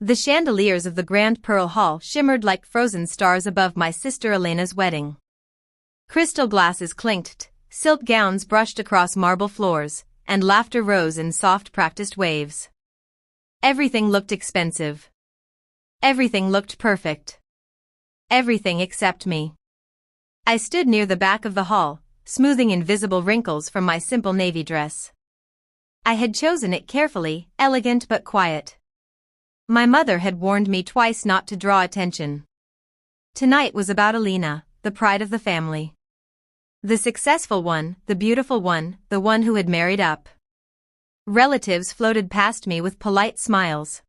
The chandeliers of the Grand Pearl Hall shimmered like frozen stars above my sister Elena's wedding. Crystal glasses clinked, silk gowns brushed across marble floors, and laughter rose in soft practiced waves. Everything looked expensive. Everything looked perfect. Everything except me. I stood near the back of the hall, smoothing invisible wrinkles from my simple navy dress. I had chosen it carefully, elegant but quiet. My mother had warned me twice not to draw attention. Tonight was about Elena, the pride of the family. The successful one, the beautiful one, the one who had married up. Relatives floated past me with polite smiles.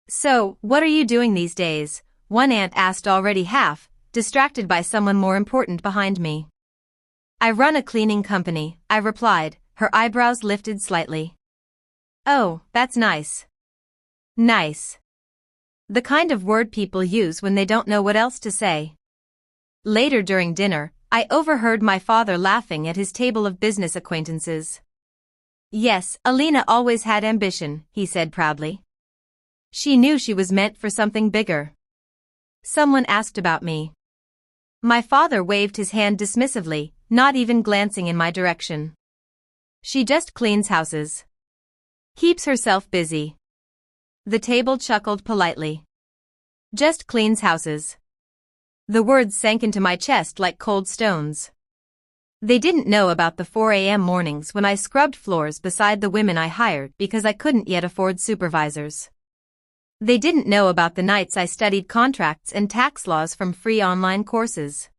"So, what are you doing these days?" one aunt asked, already half distracted by someone more important behind me. "I run a cleaning company," I replied, her eyebrows lifted slightly. "Oh, that's nice." Nice. The kind of word people use when they don't know what else to say. Later during dinner, I overheard my father laughing at his table of business acquaintances. "Yes, Elena always had ambition," he said proudly. "She knew she was meant for something bigger." Someone asked about me. My father waved his hand dismissively, not even glancing in my direction. "She just cleans houses. Keeps herself busy." The table chuckled politely. "Just cleans houses." The words sank into my chest like cold stones. They didn't know about the 4 a.m. mornings when I scrubbed floors beside the women I hired because I couldn't yet afford supervisors. They didn't know about the nights I studied contracts and tax laws from free online courses.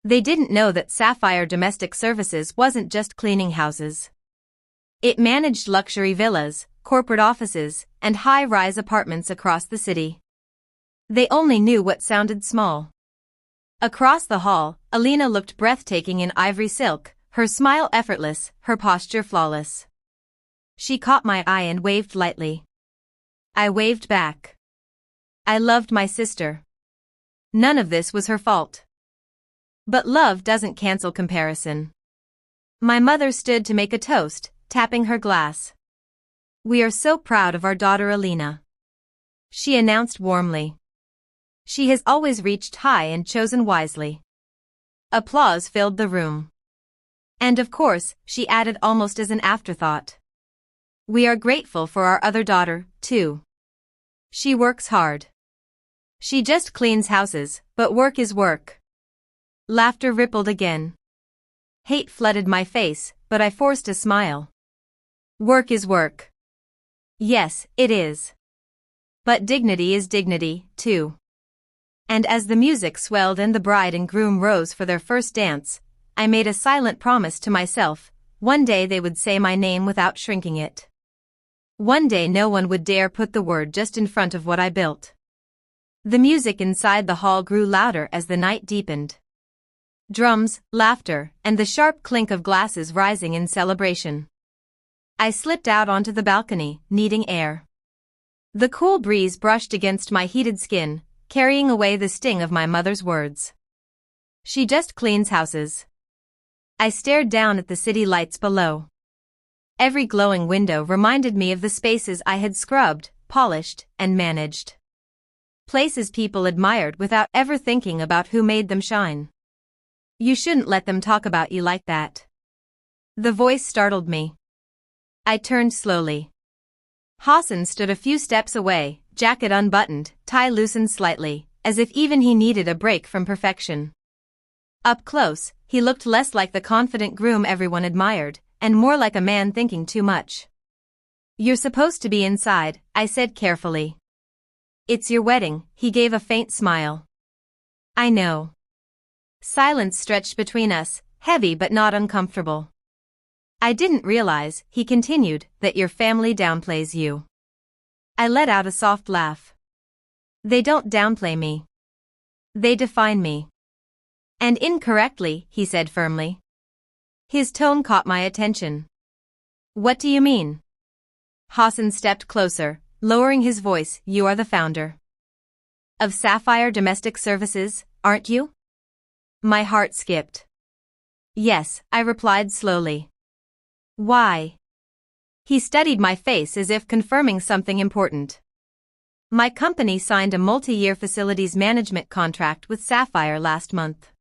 They didn't know that Sapphire Domestic Services wasn't just cleaning houses. It managed luxury villas, corporate offices, and high-rise apartments across the city. They only knew what sounded small. Across the hall, Elena looked breathtaking in ivory silk, her smile effortless, her posture flawless. She caught my eye and waved lightly. I waved back. I loved my sister. None of this was her fault. But love doesn't cancel comparison. My mother stood to make a toast, tapping her glass. "We are so proud of our daughter Elena," she announced warmly. "She has always reached high and chosen wisely." Applause filled the room. "And of course," she added almost as an afterthought, "we are grateful for our other daughter, too. She works hard. She just cleans houses, but work is work." Laughter rippled again. Hate flooded my face, but I forced a smile. Work is work. Yes, it is. But dignity is dignity, too. And as the music swelled and the bride and groom rose for their first dance, I made a silent promise to myself: one day they would say my name without shrinking it. One day no one would dare put the word just in front of what I built. The music inside the hall grew louder as the night deepened. Drums, laughter, and the sharp clink of glasses rising in celebration. I slipped out onto the balcony, needing air. The cool breeze brushed against my heated skin, carrying away the sting of my mother's words. "She just cleans houses." I stared down at the city lights below. Every glowing window reminded me of the spaces I had scrubbed, polished, and managed. Places people admired without ever thinking about who made them shine. "You shouldn't let them talk about you like that." The voice startled me. I turned slowly. Hassan stood a few steps away, jacket unbuttoned, tie loosened slightly, as if even he needed a break from perfection. Up close, he looked less like the confident groom everyone admired, and more like a man thinking too much. "You're supposed to be inside," I said carefully. "It's your wedding," he gave a faint smile. "I know." Silence stretched between us, heavy but not uncomfortable. "I didn't realize," he continued, "that your family downplays you." I let out a soft laugh. "They don't downplay me. They define me." "And incorrectly," he said firmly. His tone caught my attention. "What do you mean?" Hassan stepped closer, lowering his voice. "You are the founder of Sapphire Domestic Services, aren't you?" My heart skipped. "Yes," I replied slowly. "Why?" He studied my face as if confirming something important. My company signed a multi-year facilities management contract with Sapphire last month.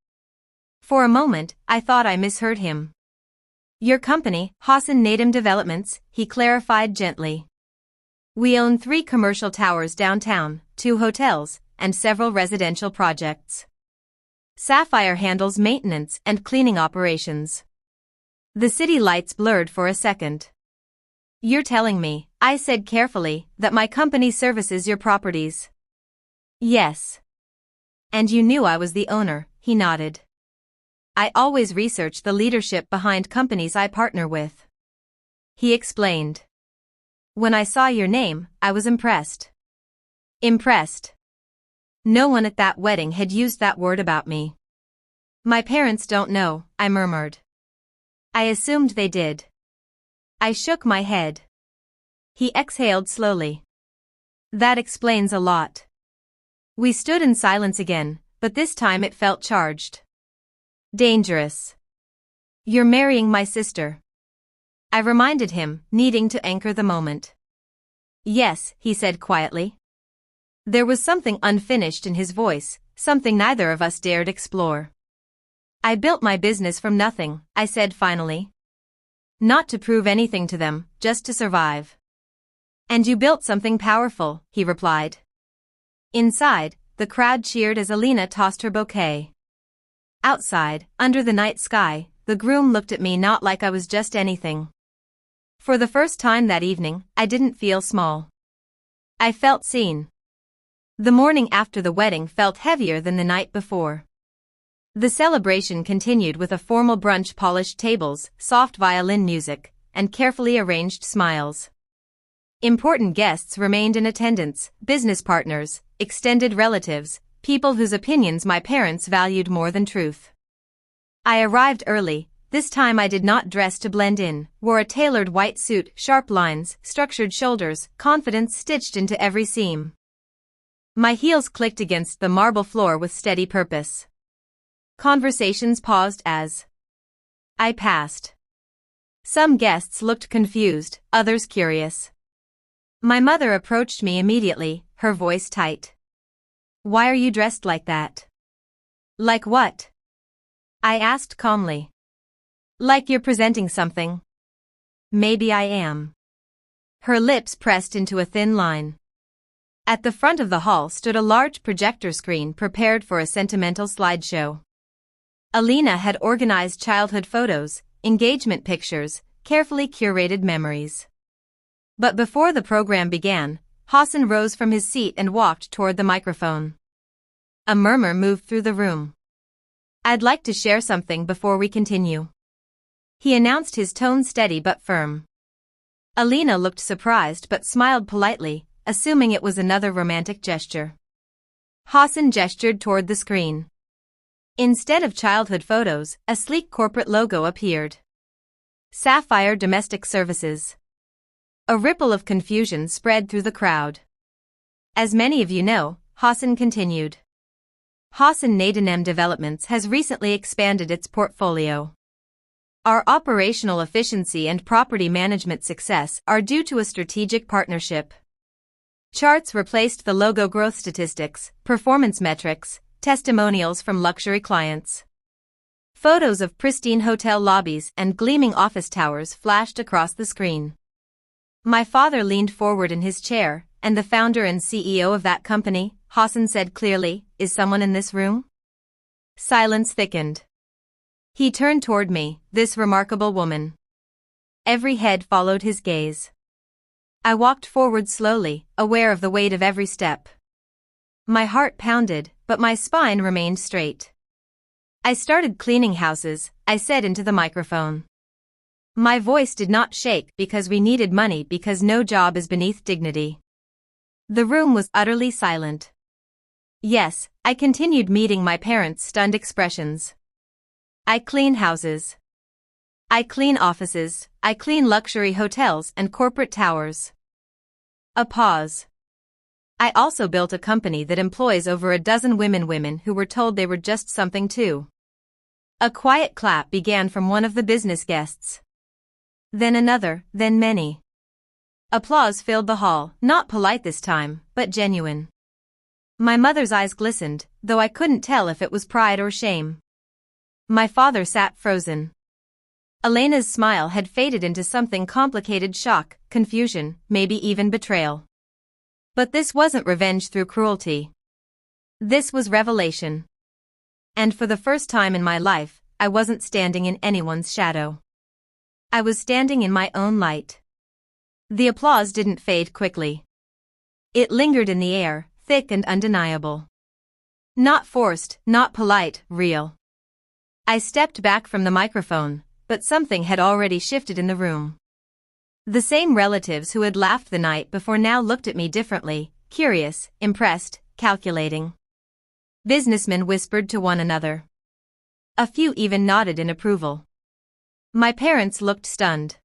For a moment, I thought I misheard him. Your company, Hassan Nadim Developments, he clarified gently. We own 3 commercial towers downtown, 2 hotels, and several residential projects. Sapphire handles maintenance and cleaning operations. The city lights blurred for a second. You're telling me, I said carefully, that my company services your properties? Yes. And you knew I was the owner, he nodded. I always research the leadership behind companies I partner with. He explained. When I saw your name, I was impressed. Impressed. No one at that wedding had used that word about me. My parents don't know, I murmured. I assumed they did. I shook my head. He exhaled slowly. That explains a lot. We stood in silence again, but this time it felt charged. Dangerous. You're marrying my sister. I reminded him, needing to anchor the moment. Yes, he said quietly. There was something unfinished in his voice, something neither of us dared explore. I built my business from nothing, I said finally. Not to prove anything to them, just to survive. And you built something powerful, he replied. Inside, the crowd cheered as Alina tossed her bouquet. Outside, under the night sky, the groom looked at me not like I was just anything. For the first time that evening, I didn't feel small. I felt seen. The morning after the wedding felt heavier than the night before. The celebration continued with a formal brunch, polished tables, soft violin music, and carefully arranged smiles. Important guests remained in attendance, business partners, extended relatives, people whose opinions my parents valued more than truth. I arrived early. This time I did not dress to blend in, wore a tailored white suit, sharp lines, structured shoulders, confidence stitched into every seam. My heels clicked against the marble floor with steady purpose. Conversations paused as I passed. Some guests looked confused, others curious. My mother approached me immediately, her voice tight. Why are you dressed like that? Like what? I asked calmly. Like you're presenting something. Maybe I am. Her lips pressed into a thin line. At the front of the hall stood a large projector screen prepared for a sentimental slideshow. Alina had organized childhood photos, engagement pictures, carefully curated memories. But before the program began, Hassan rose from his seat and walked toward the microphone. A murmur moved through the room. I'd like to share something before we continue. He announced, his tone steady but firm. Alina looked surprised but smiled politely, assuming it was another romantic gesture. Hassan gestured toward the screen. Instead of childhood photos, a sleek corporate logo appeared. Sapphire Domestic Services. A ripple of confusion spread through the crowd. As many of you know, Hassan continued. Hassan Nadim Developments has recently expanded its portfolio. Our operational efficiency and property management success are due to a strategic partnership. Charts replaced the logo, growth statistics, performance metrics, testimonials from luxury clients. Photos of pristine hotel lobbies and gleaming office towers flashed across the screen. My father leaned forward in his chair, and the founder and CEO of that company, Hassan said clearly, is someone in this room? Silence thickened. He turned toward me, this remarkable woman. Every head followed his gaze. I walked forward slowly, aware of the weight of every step. My heart pounded, but my spine remained straight. I started cleaning houses, I said into the microphone. My voice did not shake because we needed money, because no job is beneath dignity. The room was utterly silent. Yes, I continued, meeting my parents' stunned expressions. I clean houses. I clean offices, I clean luxury hotels and corporate towers. A pause. I also built a company that employs over a dozen women who were told they were just something too. A quiet clap began from one of the business guests. Then another, then many. Applause filled the hall, not polite this time, but genuine. My mother's eyes glistened, though I couldn't tell if it was pride or shame. My father sat frozen. Elena's smile had faded into something complicated: shock, confusion, maybe even betrayal. But this wasn't revenge through cruelty. This was revelation. And for the first time in my life, I wasn't standing in anyone's shadow. I was standing in my own light. The applause didn't fade quickly. It lingered in the air, thick and undeniable. Not forced, not polite, real. I stepped back from the microphone, but something had already shifted in the room. The same relatives who had laughed the night before now looked at me differently, curious, impressed, calculating. Businessmen whispered to one another. A few even nodded in approval. My parents looked stunned.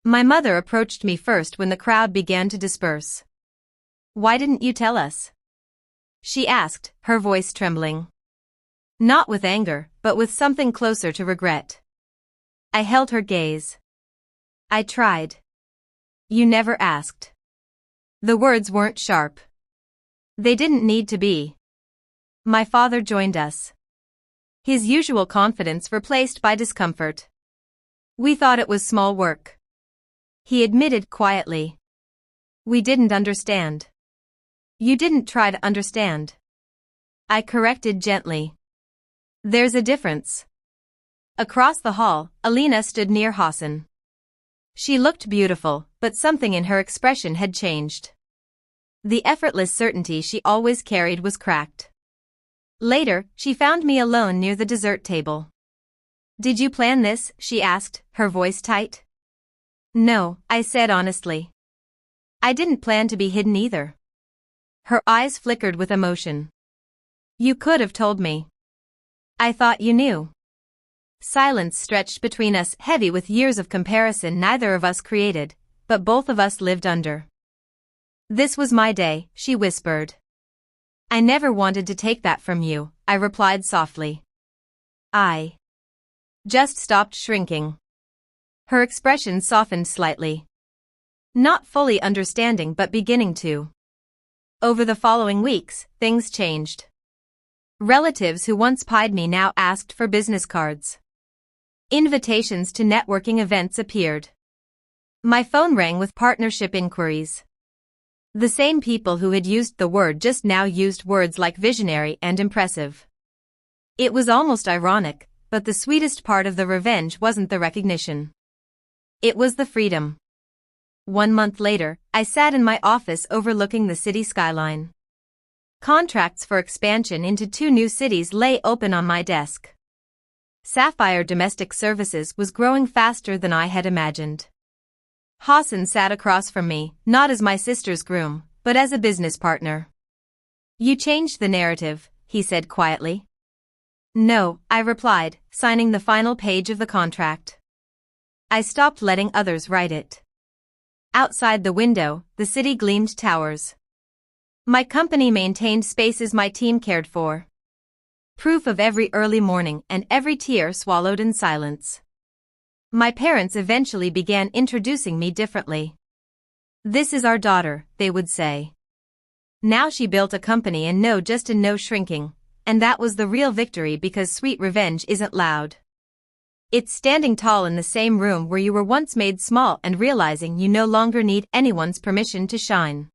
My mother approached me first when the crowd began to disperse. "Why didn't you tell us?" she asked, her voice trembling. Not with anger, but with something closer to regret. I held her gaze. "I tried. You never asked." The words weren't sharp. They didn't need to be. My father joined us. His usual confidence replaced by discomfort. "We thought it was small work," he admitted quietly. "We didn't understand." "You didn't try to understand," I corrected gently. "There's a difference." Across the hall, Alina stood near Hassan. She looked beautiful, but something in her expression had changed. The effortless certainty she always carried was cracked. Later, she found me alone near the dessert table. "Did you plan this?" she asked, her voice tight. "No," I said honestly. "I didn't plan to be hidden either." Her eyes flickered with emotion. "You could have told me. I thought you knew." Silence stretched between us, heavy with years of comparison neither of us created, but both of us lived under. "This was my day," she whispered. "I never wanted to take that from you," I replied softly. "I just stopped shrinking." Her expression softened slightly. Not fully understanding but beginning to. Over the following weeks, things changed. Relatives who once pied me now asked for business cards. Invitations to networking events appeared. My phone rang with partnership inquiries. The same people who had used the word just now used words like visionary and impressive. It was almost ironic, but the sweetest part of the revenge wasn't the recognition. It was the freedom. 1 month later, I sat in my office overlooking the city skyline. Contracts for expansion into 2 new cities lay open on my desk. Sapphire Domestic Services was growing faster than I had imagined. Hassan sat across from me, not as my sister's groom, but as a business partner. "You changed the narrative," he said quietly. "No," I replied, signing the final page of the contract. I stopped letting others write it. Outside the window, the city gleamed towers. My company maintained spaces my team cared for. Proof of every early morning and every tear swallowed in silence. My parents eventually began introducing me differently. "This is our daughter," they would say. Now she built a company and no shrinking, and that was the real victory because sweet revenge isn't loud. It's standing tall in the same room where you were once made small and realizing you no longer need anyone's permission to shine.